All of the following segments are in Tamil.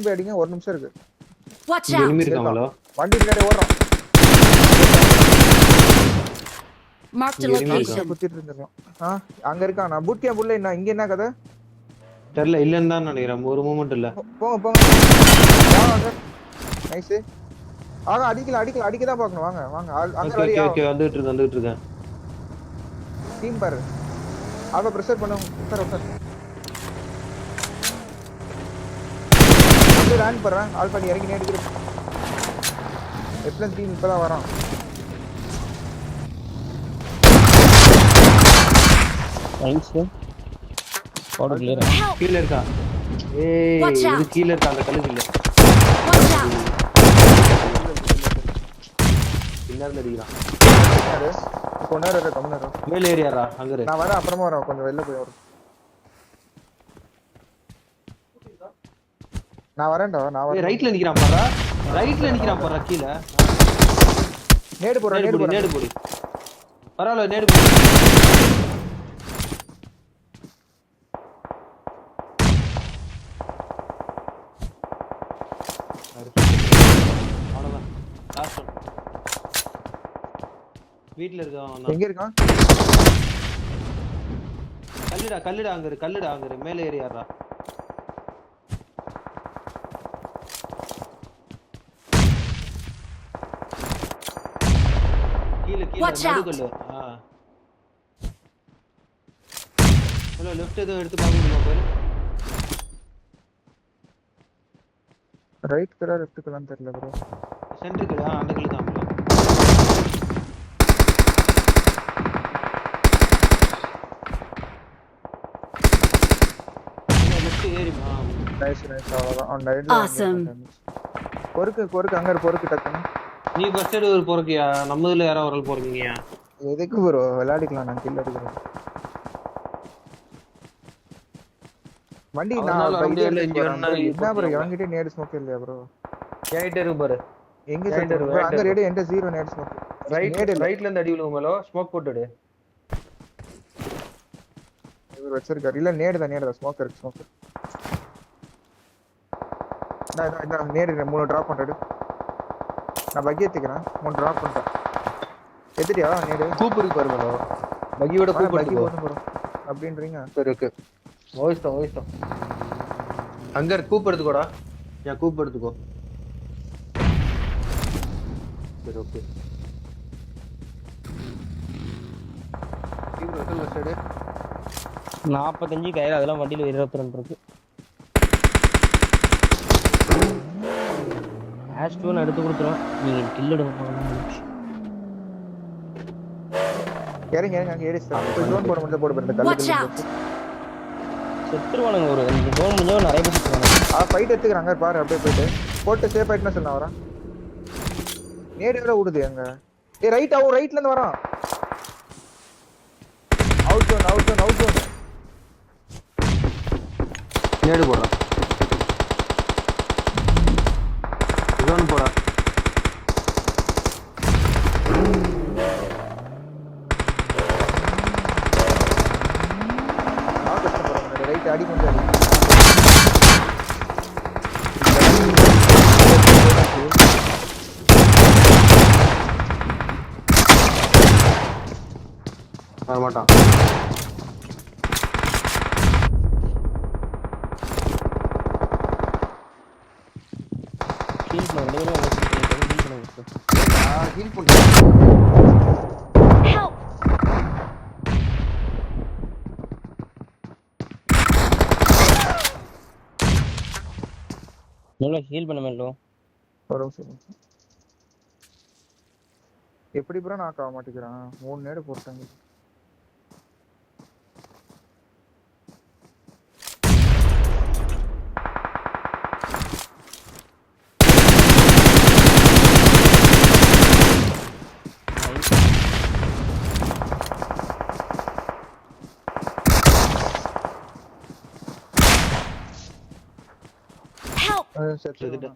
போய் அடிங்க. ஒரு நிமிஷம் இருக்கு. Watch இங்க out! எனிமி இருக்காங்களோ? வண்டி பின்னாடி ஓடுறோம். Marked a இங்க enemy location. இருக்கா? குத்திட்டு இருந்திருக்கோம். அங்க இருக்கான். நான் பூட் கேம்ப் உள்ள என்ன இங்க என்ன கதை? தெரியல இல்லன்னு தான் நினைக்கிறேன். ஒரு மூமெண்ட் இல்ல. போங்க போங்க. வாங்க. நைஸ். அடிக்க தான் பார்க்கணும். வாங்க வாங்க. அங்க ஓகே ரெடியா? ஓகே வந்துட்டு இருக்கேன். டீம் பாரு. ஆல்பா பிரஷர் பண்ணு. உட்கார். அப்படியே ரன் பண்றேன். ஆல்பா நீ இறங்கி நேடிக்கிற. எப்ளன் டீம் இப்பதான் வரான். Nice squad clear. Help! கீழ இருக்கா? ஏய் Watch out. இது கீழ இருக்கா அந்த கல்லு கீழ. Watch out! பின்னாடி அடிக்கிறான். யாரு? கொஞ்ச நேரம் இரு, கம்முனு இரு. மேல ஏரியாடா அங்க இரு. நான் வரேன், அப்புறமா வரேன். கொஞ்சம் வெளில போய் வரேன். நான் வரேன்டா. ஏய் ரைட்ல நிக்கறான் பாறா. கீழ. நேடு போறேன். நேடு போடு. பரவாயில்ல நேடு போடு. அவ்வளவுதான். Last one. வீட்ல இருக்கான். எங்க இருக்கான்? கல்லுடா அங்க இரு. மேல ஏறியாரா. கீழ Watch out. நடுக்கல்லு. ஹலோ லெஃப்ட் ஏதோ எடுத்து பாக்க முடியுமா பாரு. ரைட் கலர் லெஃப்ட் கலர் தெரியல ப்ரோ. சென்டருக்கு அந்த கல்லு தான் ப்ரோ. லெஃப்ட் ஏறிமா. நைஸ் அவ்வளவுதான். அவன் ரைட்ல. Awesome. பொறுக்கு அங்க பொறுக்கு டக்குன்னு. நீ ஃபர்ஸ்ட் எய்ட் ஒரு போறக்கியா? நம்ம இதுல யாரோ ஒரு ஆள் போறீங்கயா? எதுக்கு ப்ரோ விளையாடிக்கலாம். நான் கில் அடிக்கிறேன். வண்டி நான் என்ன ப்ரோ எவங்கிட்ட நேடு ஸ்மோக் இல்லையா ப்ரோ? என்கிட்ட இருக்கு பாரு. எங்க சென்டர் அங்க ரெடி என்ட 0 நேடு ஸ்மோக். ரைட்ல இருந்து அடி விழுவும் மேலோ ஸ்மோக் போட்டுடு. இவர் வச்சிருக்காரு. இல்ல நேடு தான் ஸ்மோக் இருக்கு. நான் நேடு 3 டிராப் பண்றேன். நான் பக்கி ஏத்திக்கிறேன். 3 டிராப் பண்றேன். எதிரியா நேடு கூப் இருக்கு பாரு மேலோ. பக்கியோட கூப் பக்கி எடுத்துக்கோ. போடு ப்ரோ அப்படின்றீங்க. சரி ஓகே. ஓய்ஸ்டோம். அங்க இருக்கு கூப் எடுத்துக்கோடா. நான் கூப் எடுத்துக்கோ. சரி ஓகே. டீம் ரோட்டல் சைடு 45 கையில அதெல்லாம் வண்டியில 22 இருக்கு. ஆஸ்ட்ரோன் எடுத்து கொடுத்துறோம். நீங்க கில் எடுங்க. இறங்க அங்க ஏறி ஜோன் போட முடியல போடு இந்த Watch கல்லு. out! செத்துருவானுங்க. ஒரு ஜோன் முடிஞ்சா நிறைய பேர் செத்துருவாங்க. ஃபைட் எடுத்துக்கறாங்க பாரு. அப்படியே போட்டு சேஃப் ஆயிட்டுனா சொன்னா வரேன். நேடு வேற ஓடுது அங்க. ரைட்ல இருந்து வரான். Out zone. நேடு போடா. ஜோன் போடா. ரைட் அடி கொஞ்சம் அடி. வர மாட்டான். ஹீல் பண்ணுங்க. ஹீல் பண்ணு. Help! நல்லா ஹீல் பண்ண மேலோ. ஒரு நிமிஷம். எப்படி ப்ரோ நான் ஆக மாட்டேங்கிறான்? 3 நேடு போட்டாங்க. Help! செத்துட்டான்.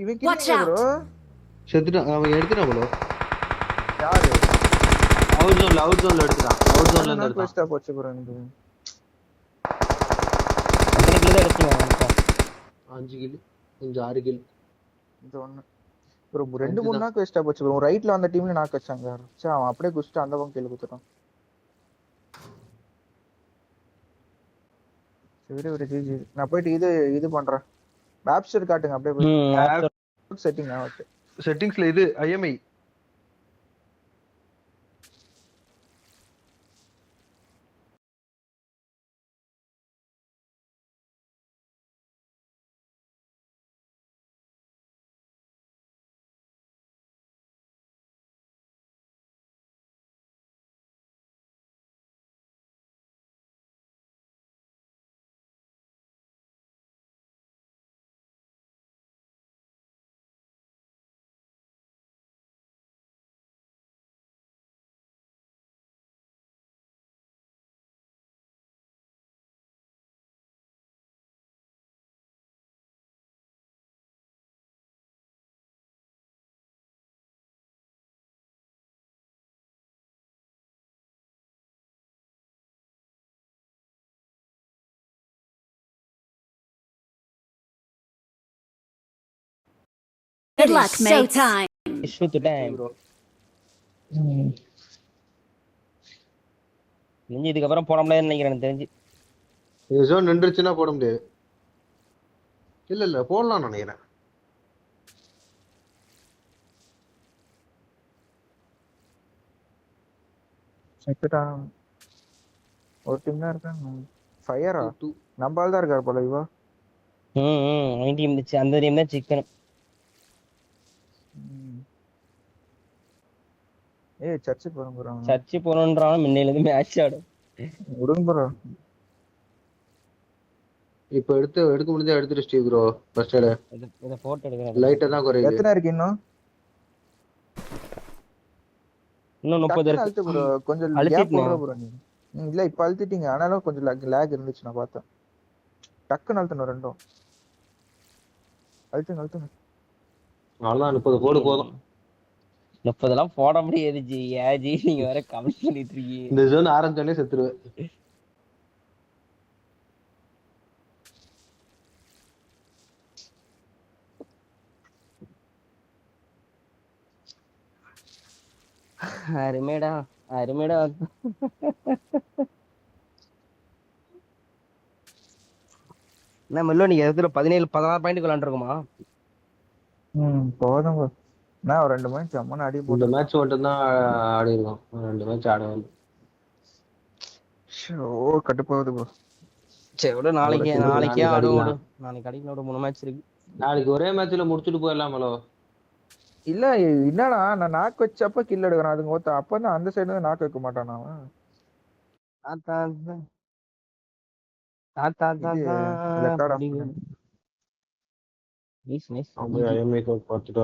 இவன் Watch கிட்ட out. ப்ரோ. செத்துட்டான். அவன் எடுத்துட்டான் போல. யாரு? அவுட் ஜோன்ல எடுத்துட்டான். அவுட் ஜோன்ல இருந்து நான் எடுத்தான். பெஸ்டா போச்சு ப்ரோ எனக்கு. 5 கில் கொஞ்சம் 6 கில். இது ஒண்ணு ப்ரோ. 2 3 5 தான். நாக்கு வேஸ்டா போச்சு ப்ரோ. ரைட்ல வந்த டீம்ல நாக்கு வச்சாங்க. சே அவன் அப்படியே குஸ்ட் அந்த பக்கம் கீழ குத்துட்டான். சரி ஒரு ஜிஜி. நான் போயிட்டு இது பண்றேன். மேப்ஸ்டர் காட்டுங்க அப்படியே போய் செட்டிங் ஆகட்டு. செட்டிங்ஸ்ல இது IMI. Good luck, mate. Showtime. Shoot time. Bro. நெஞ்சு இதுக்கப்புறம் போட முடியாதுன்னு நினைக்கிறேன் எனக்கு தெரிஞ்சு. இது ஜோன் நின்றுச்சுன்னா போட முடியாது. இல்ல போடலாம் நினைக்கிறேன். செத்துட்டா. ஒரு டீம் தான் இருக்காங்க. ஃபயரா 2 நம்ம ஆள் தான் இருக்காரு போல இவா. அவன் டீம் இருந்துச்சு. அந்த டீம் தான் சிக்கன். ஏய் சர்ச்சுக்கு போறோம் ப்ரோ. சர்ச்சு போறோன்றான் முன்னையில இருந்து மேட்ச் ஆடும். விடுங்க ப்ரோ. இப்போ எடுக்க முடிஞ்சா எடுத்துட்டு ஸ்டீவ் ப்ரோ. ஃபர்ஸ்ட் எய்ட் இத போட்டோ எடுக்கிறேன். லைட்டா தான் குறையுது. எத்தனை இருக்கு இன்னும்? இன்னும் 30 டக்குனு இருக்கு. அழுத்து ப்ரோ. கொஞ்சம் கேப் அழுத்திட்டேன். போடுற ப்ரோ நீ. இல்ல இப்ப அழுத்திட்டீங்க. ஆனாலும் கொஞ்சம் லேக் இருந்துச்சு நான் பார்த்தேன். டக்குனு அழுத்தணும் ரெண்டும். அழுத்துங்க. அவ்வளவுதான் 30 போடு போதும். 30 எல்லாம் போட முடியாது ஜி. ஏஜி நீங்க வேற கமெண்ட் பண்ணிட்டு இருக்கீங்க. இந்த ஜோன் ஆரம்பிச்சோடனே செத்துருவேன். அருமைடா. என்ன மெல்லோ நீங்க இடத்துல 17-16 பாயிண்ட் விளையாண்டுருக்குமா? போதும் ப்ரோ. நான் ஒரு 2 மேட்ச் அம்மன் அடி இந்த போட்டு. மேட்ச் மட்டும் தான் ஆடி இருக்கோம். 2 மேட்ச் ஆடுவேன். ஓ கட்டுப்பாவுது ப்ரோ. சரி விடு. நாளைக்கே நாளைக்கு ஆடும். அடிக்கலாம். நாளைக்கு அடிக்கலாம். 3 மேட்ச் இருக்கு. நாளைக்கு ஒரே மேட்ச்ல முடிச்சுட்டு போயிடலாமலோ. இல்ல என்னடா நான் நாக்கு வச்சப்ப கில் எடுக்கிறேன். அதுங்க ஒருத்த அப்பதான் அந்த சைடு தான் நாக்கு வைக்க மாட்டான் அவன். நைஸ். அப்படியே IMI கோட் பார்த்துட்டு